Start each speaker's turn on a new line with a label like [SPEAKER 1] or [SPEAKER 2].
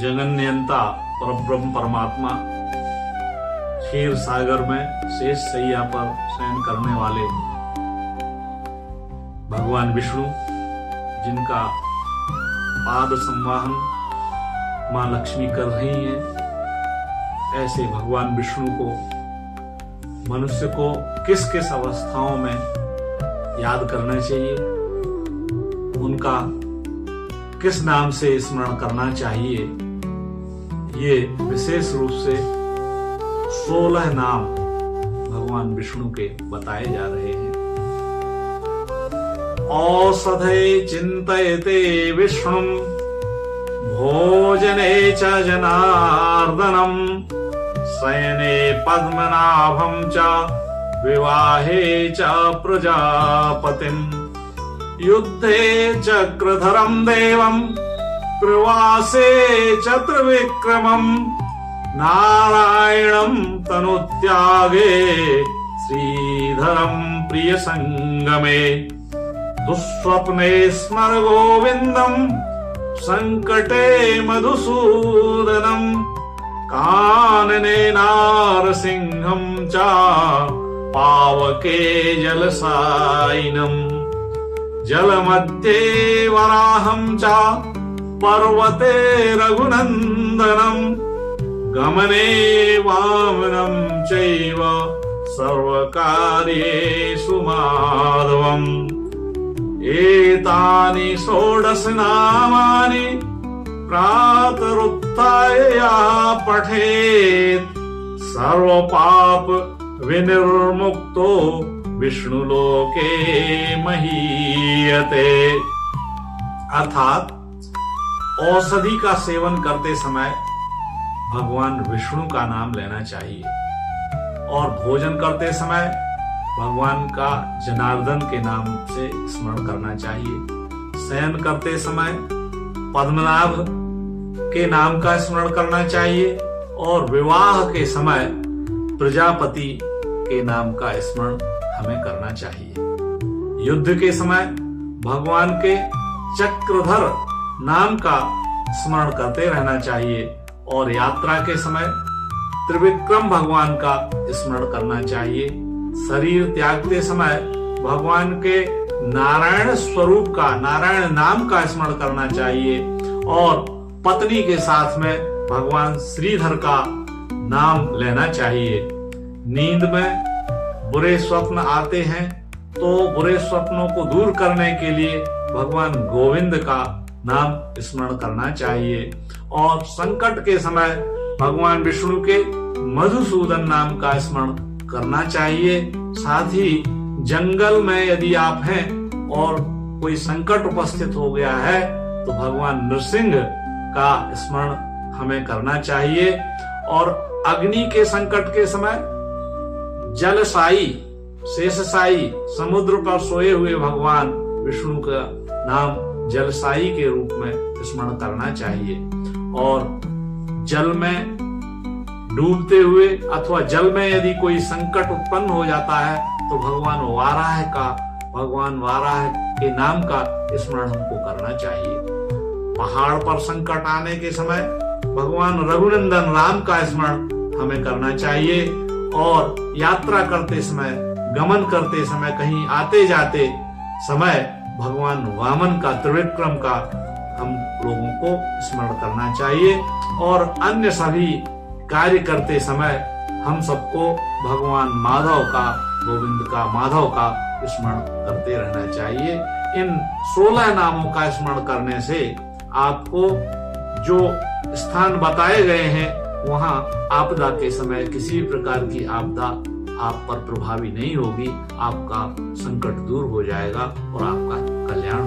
[SPEAKER 1] जगन्यंता परब्रह्म परमात्मा क्षीर सागर में शेष सैया पर शयन करने वाले भगवान विष्णु, जिनका पाद संवाहन मां लक्ष्मी कर रही हैं, ऐसे भगवान विष्णु को मनुष्य को किस किस अवस्थाओं में याद करना चाहिए, उनका किस नाम से स्मरण करना चाहिए, ये विशेष रूप से 16 नाम भगवान विष्णु के बताए जा रहे हैं। औषधे चिंतयते विष्णुं भोजने च जनार्दनम् शयने पद्मनाभं च विवाहे च प्रजापतिम् युद्धे चक्रधरं देवं प्रवासे च त्रिविक्रमं नारायणं तनुत्यागे श्रीधरं प्रियसंगमे दुःस्वप्ने स्मर गोविन्दं संकटे मधुसूदनं कानने नारसिंहं च पावके जलसायिनं जलमध्ये वराहं च पर्वते रघुनन्दनं गमने वामनं चैव सर्वकार्येषु माधवम् एतानि षोडश नामानि प्रातरुत्थाय पठेत् सर्वपाप विनिर्मुक्तो विष्णुलोके महीयते। अर्थात औषधि का सेवन करते समय भगवान विष्णु का नाम लेना चाहिए और भोजन करते समय भगवान का जनार्दन के नाम से स्मरण करना चाहिए। शयन करते समय पद्मनाभ के नाम का स्मरण करना चाहिए और विवाह के समय प्रजापति के नाम का स्मरण हमें करना चाहिए। युद्ध के समय भगवान के चक्रधर नाम का स्मरण करते रहना चाहिए और यात्रा के समय त्रिविक्रम भगवान का स्मरण करना चाहिए। शरीर त्यागते समय भगवान के नारायण स्वरूप का, नारायण नाम का स्मरण करना चाहिए और पत्नी के साथ में भगवान श्रीधर का नाम लेना चाहिए। नींद में बुरे स्वप्न आते हैं तो बुरे स्वप्नों को दूर करने के लिए भगवान गोविंद का नाम स्मरण करना चाहिए और संकट के समय भगवान विष्णु के मधुसूदन नाम का स्मरण करना चाहिए। साथ ही जंगल में यदि आप हैं और कोई संकट उपस्थित हो गया है तो भगवान नृसिंह का स्मरण हमें करना चाहिए और अग्नि के संकट के समय जलसाई, शेषसाई, समुद्र पर सोए हुए भगवान विष्णु का नाम जलसाई के रूप में स्मरण करना चाहिए और जल में डूबते हुए अथवा जल में यदि कोई संकट उत्पन्न हो जाता है तो भगवान वाराह के नाम का स्मरण हमको करना चाहिए। पहाड़ पर संकट आने के समय भगवान रघुनंदन राम का स्मरण हमें करना चाहिए और यात्रा करते समय, गमन करते समय, कहीं आते जाते समय भगवान वामन का, त्रिविक्रम का हम लोगों को स्मरण करना चाहिए और अन्य सभी कार्य करते समय हम सबको भगवान माधव का, गोविंद का, माधव का स्मरण करते रहना चाहिए। इन 16 नामों का स्मरण करने से आपको जो स्थान बताए गए हैं वहां आपदा के समय किसी भी प्रकार की आपदा आप पर प्रभावी नहीं होगी, आपका संकट दूर हो जाएगा और आपका कल्याण